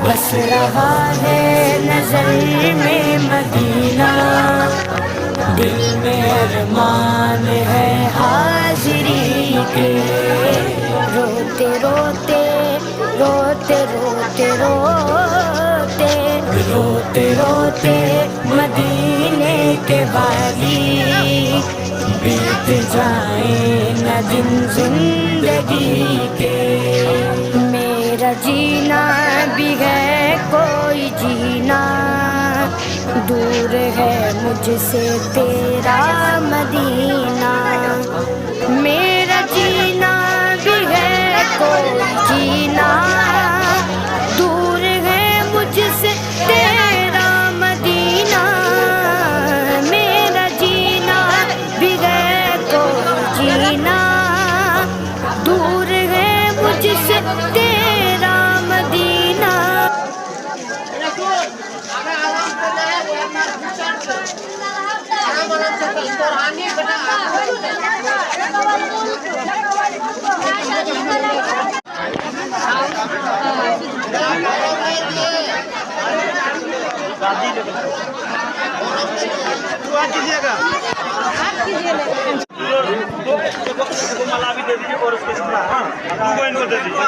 बस रहा है नजर में मदीना, दिल में अरमान है हाजिरी के। रोते रोते रोते रोते रोते रोते रोते मदीने के वादी, बीत जाए न दिन जिंदगी के। मेरा जीना भी है कोई जीना, दूर है मुझसे तेरा मदीना। मेरा जीना भी है कोई जीना, दूर है मुझसे तेरा मदीना। मेरा जीना भी है कोई जीना, दूर है मुझसे तेरा मदीना। मला भी दे दीजिए और उसके साथ इनको दे दीजिए,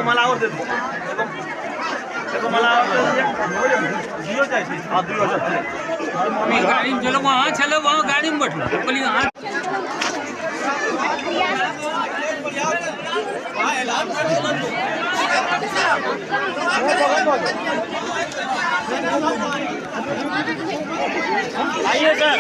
मला और दे दीजिए, देखो मला और दे दीजिए। जियो चाहिए, हाँ जियो चाहिए। गाड़ी में चलो, वहाँ गाड़ी में बैठो, बोलिए हाँ। आइए सर।